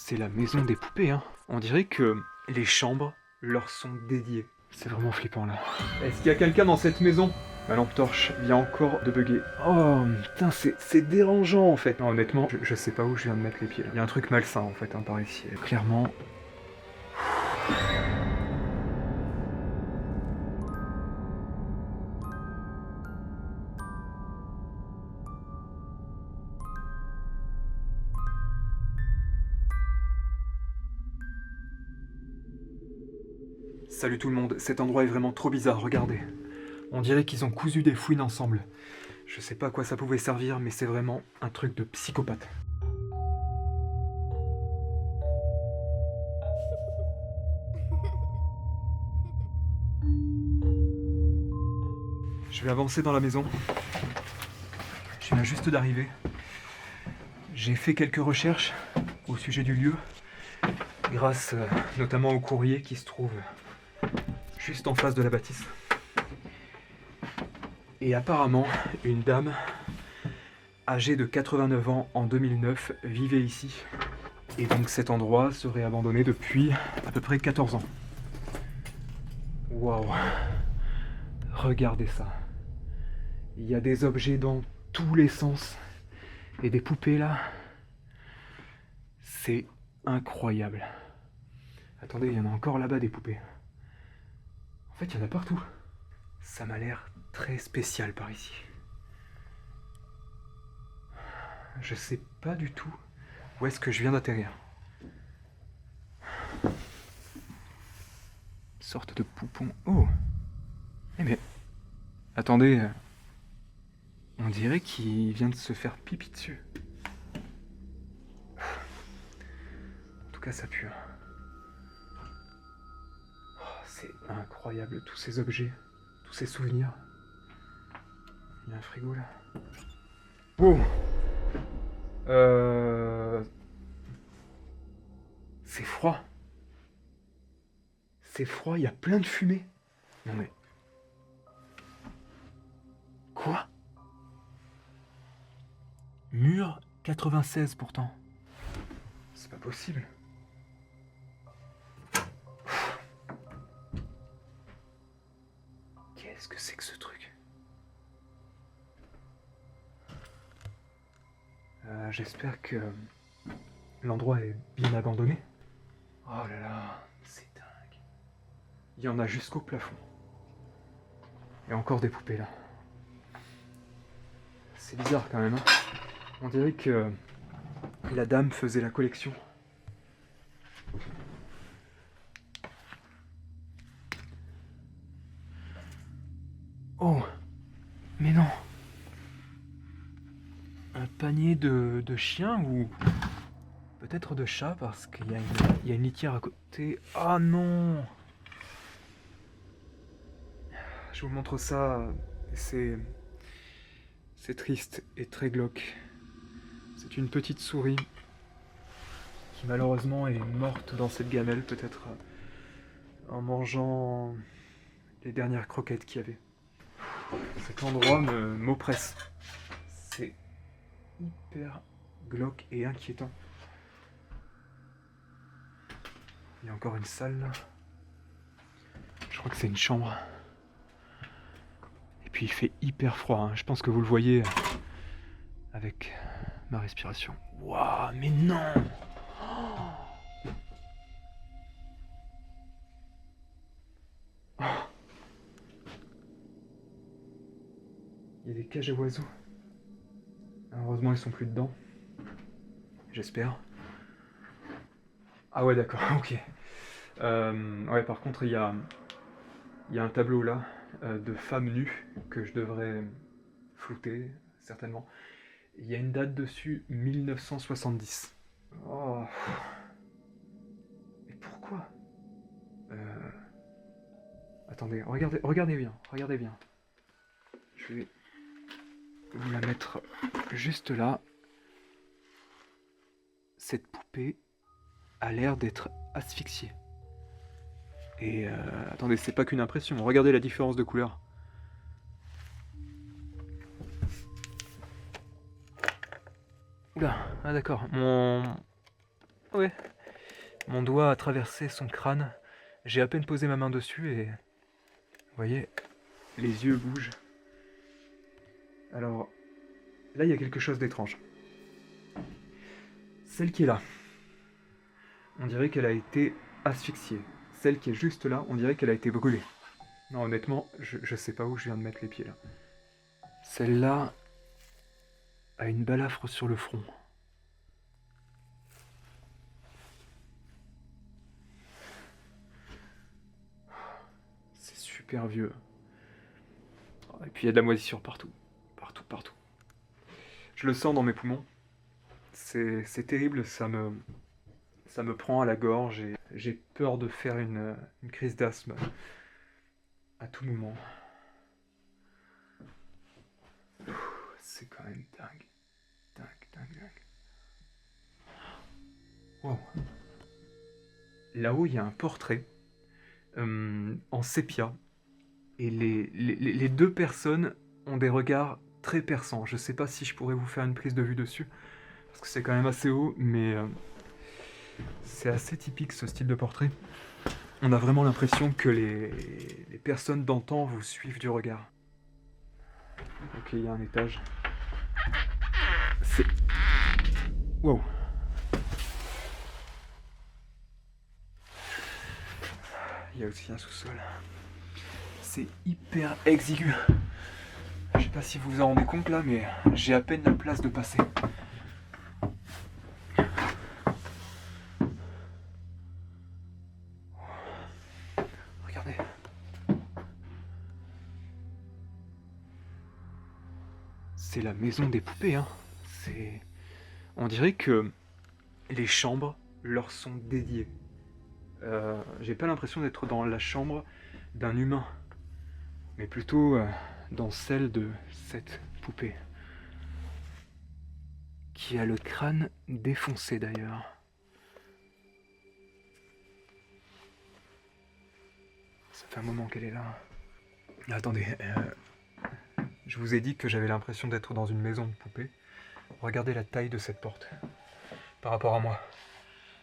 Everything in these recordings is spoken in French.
c'est la maison des poupées, hein. On dirait que les chambres leur sont dédiées. C'est vraiment flippant, là. Est-ce qu'il y a quelqu'un dans cette maison? Ma lampe torche vient encore de bugger. Oh, putain, c'est dérangeant, en fait. Non, honnêtement, je sais pas où je viens de mettre les pieds, là. Il y a un truc malsain, en fait, hein, par ici. Clairement... Salut tout le monde, cet endroit est vraiment trop bizarre, regardez. On dirait qu'ils ont cousu des fouines ensemble. Je sais pas à quoi ça pouvait servir, mais c'est vraiment un truc de psychopathe. Je vais avancer dans la maison. Je viens juste d'arriver. J'ai fait quelques recherches au sujet du lieu, grâce notamment au courrier qui se trouve juste en face de la bâtisse. Et apparemment, une dame âgée de 89 ans en 2009 vivait ici. Et donc cet endroit serait abandonné depuis à peu près 14 ans. Waouh! Regardez ça. Il y a des objets dans tous les sens. Et des poupées là. C'est incroyable. Attendez, il y en a encore là-bas des poupées. En fait, il y en a partout. Ça m'a l'air très spécial par ici. Je sais pas du tout où est-ce que je viens d'atterrir. Une sorte de poupon. Oh! Eh mais... Attendez... On dirait qu'il vient de se faire pipi dessus. En tout cas, ça pue. Oh, c'est incroyable, tous ces objets, tous ces souvenirs. Il y a un frigo là. Oh! C'est froid. C'est froid, il y a plein de fumée. Non mais... Quoi? Mur 96 pourtant. C'est pas possible. Qu'est-ce que c'est que ce truc? J'espère que l'endroit est bien abandonné. Oh là là, c'est dingue. Il y en a jusqu'au plafond. Il y a encore des poupées là. C'est bizarre quand même, hein. On dirait que la dame faisait la collection. Oh, mais non. Un panier de chiens ou peut-être de chats parce qu'il y a une litière à côté. Ah non! Je vous montre ça. C'est triste et très glauque. C'est une petite souris qui malheureusement est morte dans cette gamelle, peut-être en mangeant les dernières croquettes qu'il y avait. Cet endroit m'oppresse. C'est hyper glauque et inquiétant. Il y a encore une salle là. Je crois que c'est une chambre. Et puis il fait hyper froid, hein. Je pense que vous le voyez avec ma respiration. Waouh, mais non! Oh. Il y a des cages à oiseaux. Heureusement, ils sont plus dedans. J'espère. Ah ouais, d'accord, ok. Ouais, par contre, il y a un tableau là de femmes nues que je devrais flouter, certainement. Il y a une date dessus, 1970. Oh. Mais pourquoi? Attendez, regardez bien, regardez bien. Je vais vous la mettre juste là. Cette poupée a l'air d'être asphyxiée. Et attendez, c'est pas qu'une impression. Regardez la différence de couleur. Oula, ah d'accord. Ouais. Mon doigt a traversé son crâne. J'ai à peine posé ma main dessus et... Vous voyez, les yeux bougent. Alors, là, il y a quelque chose d'étrange. Celle qui est là, on dirait qu'elle a été asphyxiée. Celle qui est juste là, on dirait qu'elle a été brûlée. Non, honnêtement, je sais pas où je viens de mettre les pieds, là. Celle-là a une balafre sur le front. C'est super vieux. Et puis il y a de la moisissure partout. Partout, partout. Je le sens dans mes poumons. C'est terrible, ça me prend à la gorge et j'ai peur de faire une crise d'asthme à tout moment. C'est quand même dingue. Dingue, dingue, dingue. Wow. Là-haut, il y a un portrait en sépia. Et les deux personnes ont des regards très perçants. Je sais pas si je pourrais vous faire une prise de vue dessus, parce que c'est quand même assez haut, mais c'est assez typique ce style de portrait. On a vraiment l'impression que les personnes d'antan vous suivent du regard. Ok, il y a un étage. C'est... Wow. Il y a aussi un sous-sol. C'est hyper exigu. Je sais pas si vous vous en rendez compte là, mais j'ai à peine la place de passer. Regardez. C'est la maison des poupées, hein. C'est... On dirait que les chambres leur sont dédiées. J'ai pas l'impression d'être dans la chambre d'un humain, mais plutôt dans celle de cette poupée. Qui a le crâne défoncé d'ailleurs. Ça fait un moment qu'elle est là. Attendez, je vous ai dit que j'avais l'impression d'être dans une maison de poupée. Regardez la taille de cette porte par rapport à moi.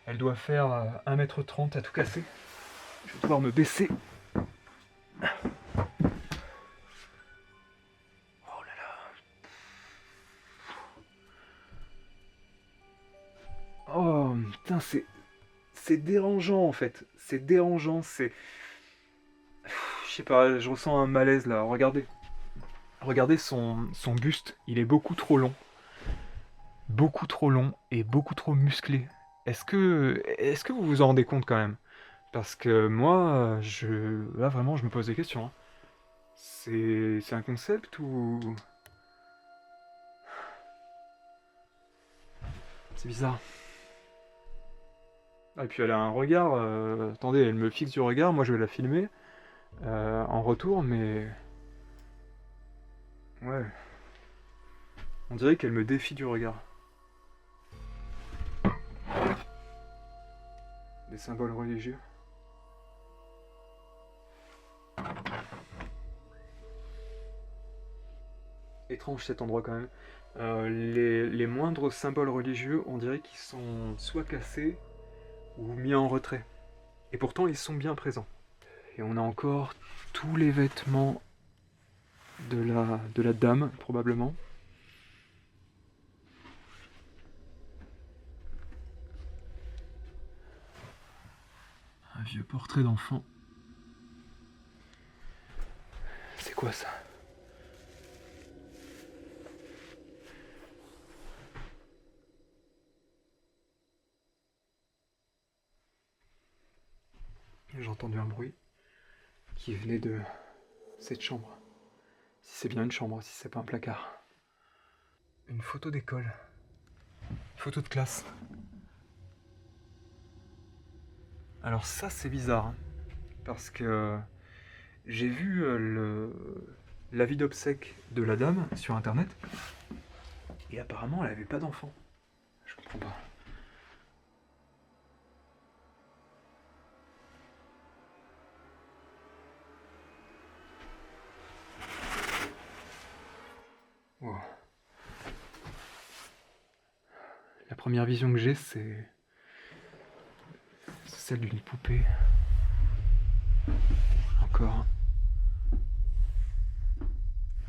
Elle doit faire 1,30 m à tout casser. Je vais devoir me baisser. Oh là là. Oh putain, c'est dérangeant en fait. C'est dérangeant, c'est... Je sais pas, je ressens un malaise là. Regardez. Regardez son buste. Il est beaucoup trop long. Beaucoup trop long et beaucoup trop musclé. Est-ce que vous vous en rendez compte quand même? Parce que moi, là vraiment, je me pose des questions, hein. C'est un concept ou... C'est bizarre. Ah, et puis elle a un regard... Attendez, elle me fixe du regard, moi je vais la filmer en retour, mais... Ouais. On dirait qu'elle me défie du regard. Des symboles religieux. Étrange cet endroit quand même. Les moindres symboles religieux, on dirait qu'ils sont soit cassés ou mis en retrait. Et pourtant, ils sont bien présents. Et on a encore tous les vêtements de la dame, probablement. Un vieux portrait d'enfant. C'est quoi ça? J'ai entendu un bruit qui venait de cette chambre. Si c'est bien une chambre, si c'est pas un placard. Une photo d'école. Photo de classe. Alors ça c'est bizarre, hein, parce que j'ai vu l'avis d'obsèques de la dame sur internet, et apparemment elle avait pas d'enfant. Je comprends pas. Wow. La première vision que j'ai, celle d'une poupée. Encore.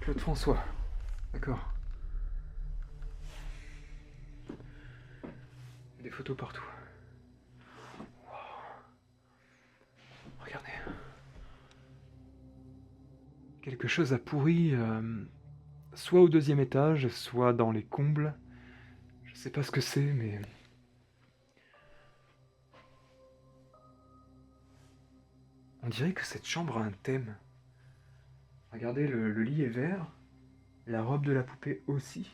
Claude François. D'accord. Des photos partout. Wow. Regardez. Quelque chose a pourri, soit au 2e étage, soit dans les combles. Je sais pas ce que c'est, mais... On dirait que cette chambre a un thème. Regardez, le lit est vert. La robe de la poupée aussi.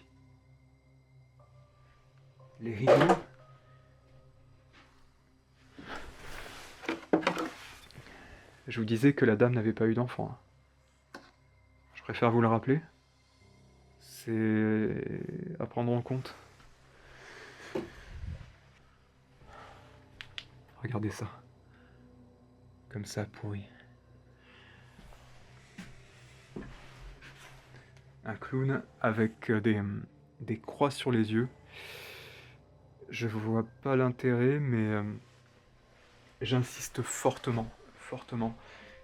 Les rideaux. Je vous disais que la dame n'avait pas eu d'enfant. Je préfère vous le rappeler. C'est à prendre en compte. Regardez ça. Comme ça, pourri. Un clown avec des croix sur les yeux. Je vois pas l'intérêt, mais j'insiste fortement, fortement.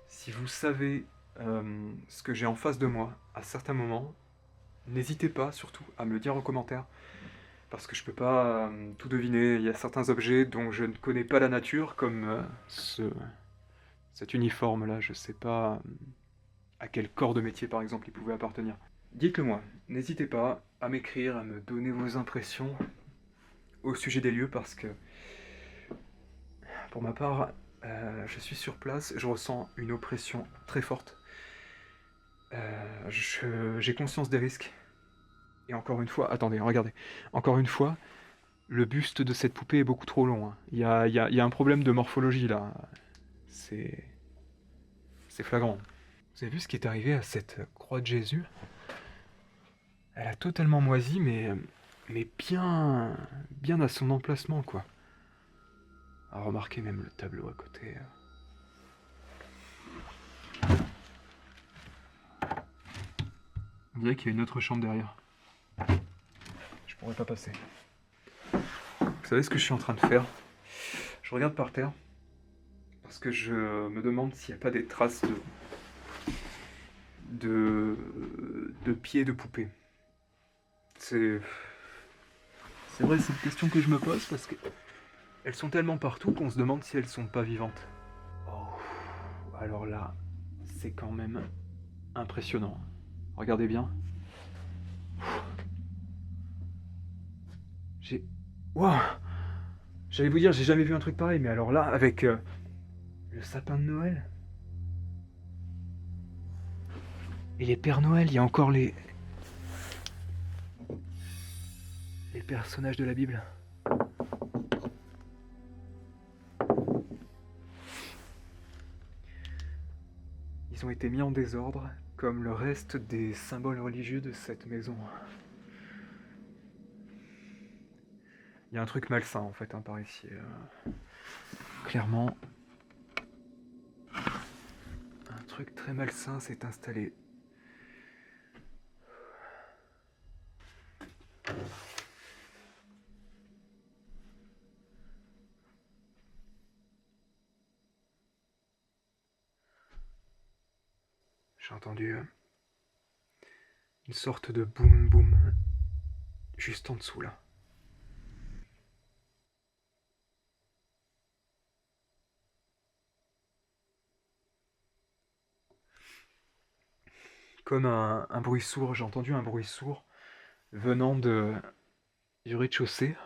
Si vous savez ce que j'ai en face de moi, à certains moments, n'hésitez pas surtout à me le dire en commentaire. Parce que je peux pas tout deviner. Il y a certains objets dont je ne connais pas la nature, comme cet uniforme-là. Je sais pas à quel corps de métier, par exemple, il pouvait appartenir. Dites-le moi. N'hésitez pas à m'écrire, à me donner vos impressions au sujet des lieux, parce que, pour ma part, je suis sur place, je ressens une oppression très forte. J'ai conscience des risques. Et encore une fois, attendez, regardez. Encore une fois, le buste de cette poupée est beaucoup trop long. Il y a un problème de morphologie là. C'est flagrant. Vous avez vu ce qui est arrivé à cette croix de Jésus? Elle a totalement moisi, mais bien à son emplacement, quoi. À remarquer même le tableau à côté. On dirait qu'il y a une autre chambre derrière. Je pourrais pas passer. Vous savez ce que je suis en train de faire? Je regarde par terre parce que je me demande s'il n'y a pas des traces de pieds de poupée. C'est vrai, c'est une question que je me pose parce que elles sont tellement partout qu'on se demande si elles sont pas vivantes. Oh, alors là, c'est quand même impressionnant. Regardez bien. Waouh! J'allais vous dire, j'ai jamais vu un truc pareil, mais alors là, avec le sapin de Noël. Et les Pères Noël, il y a encore les personnages de la Bible. Ils ont été mis en désordre, comme le reste des symboles religieux de cette maison. Il y a un truc malsain en fait par ici. Clairement, un truc très malsain s'est installé. J'ai entendu une sorte de boum boum juste en dessous là. Comme un bruit sourd, j'ai entendu un bruit sourd venant du rez-de-chaussée.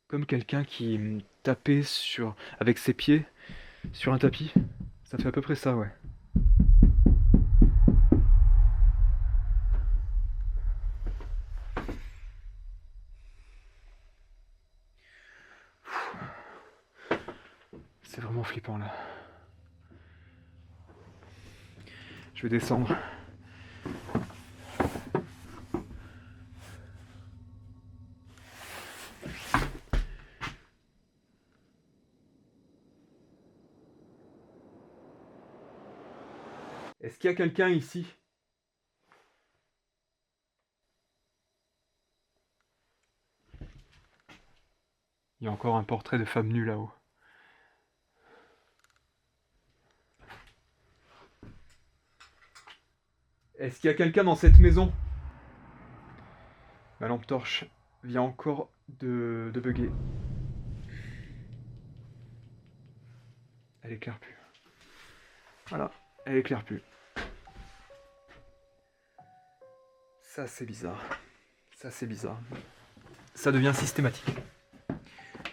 Comme quelqu'un qui tapait avec ses pieds sur un tapis. Ça fait à peu près ça, ouais. C'est vraiment flippant là. Je vais descendre. Est-ce qu'il y a quelqu'un ici? Il y a encore un portrait de femme nue là-haut. Est-ce qu'il y a quelqu'un dans cette maison? Ma lampe torche vient encore de bugger. Elle éclaire plus. Voilà, elle éclaire plus. Ça c'est bizarre. Ça c'est bizarre. Ça devient systématique.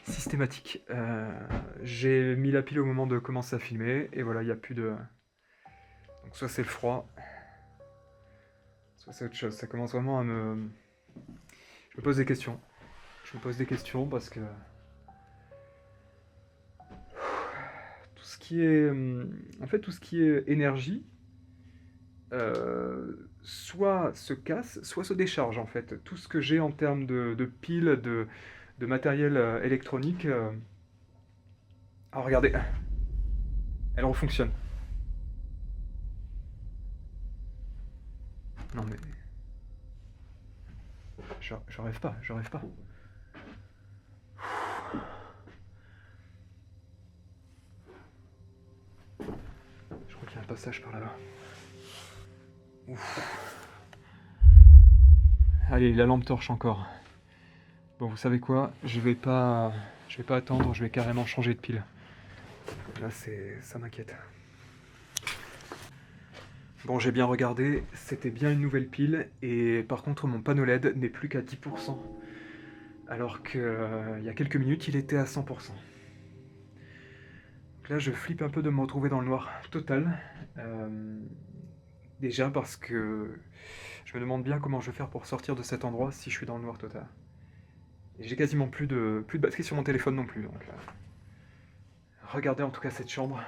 Systématique. J'ai mis la pile au moment de commencer à filmer et voilà, il n'y a plus de... Donc soit c'est le froid, soit c'est autre chose. Ça commence vraiment à me... Je me pose des questions. Je me pose des questions parce que... Tout ce qui est... En fait, tout ce qui est énergie, soit se casse, soit se décharge en fait. Tout ce que j'ai en termes de piles, de matériel électronique... Ah, regardez, elle refonctionne. Non mais... Je rêve pas, je rêve pas. Je crois qu'il y a un passage par là-bas. Allez, la lampe torche encore. Bon, vous savez quoi? Je vais pas attendre, je vais carrément changer de pile. Là, ça m'inquiète. Bon, j'ai bien regardé, c'était bien une nouvelle pile, et par contre, mon panneau LED n'est plus qu'à 10%, alors qu'il y a quelques minutes, il était à 100%. Donc là, je flippe un peu de me retrouver dans le noir total. Déjà parce que je me demande bien comment je vais faire pour sortir de cet endroit si je suis dans le noir total. Et j'ai quasiment plus de batterie sur mon téléphone non plus, donc regardez en tout cas cette chambre.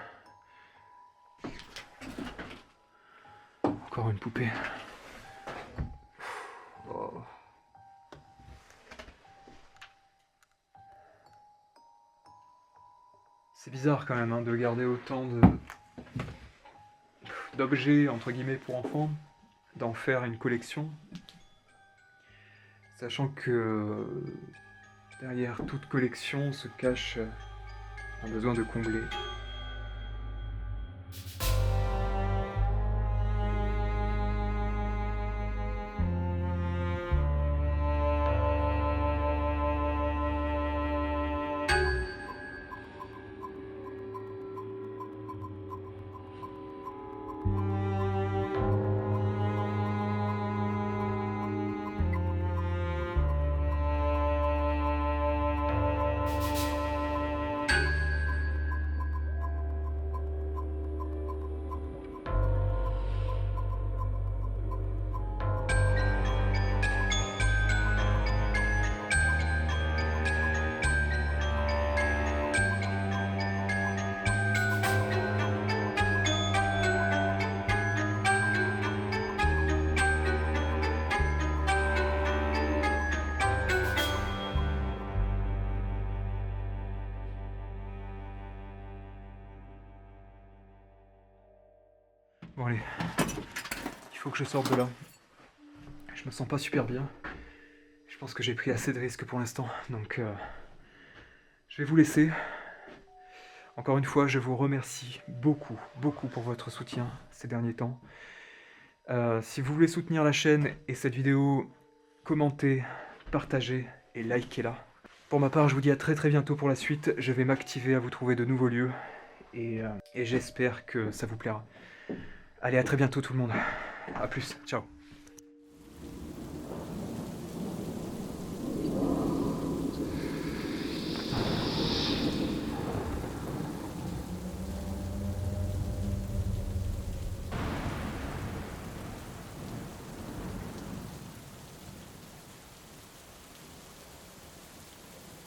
Encore une poupée. Oh. C'est bizarre quand même hein, de garder autant d'objets entre guillemets pour enfants, d'en faire une collection, sachant que derrière toute collection se cache un besoin de combler. Bon allez, il faut que je sorte de là. Je me sens pas super bien. Je pense que j'ai pris assez de risques pour l'instant, donc je vais vous laisser. Encore une fois, je vous remercie beaucoup, beaucoup pour votre soutien ces derniers temps. Si vous voulez soutenir la chaîne et cette vidéo, commentez, partagez et likez-la. Pour ma part, je vous dis à très très bientôt pour la suite. Je vais m'activer à vous trouver de nouveaux lieux et j'espère que ça vous plaira. Allez, à très bientôt tout le monde. A plus, ciao.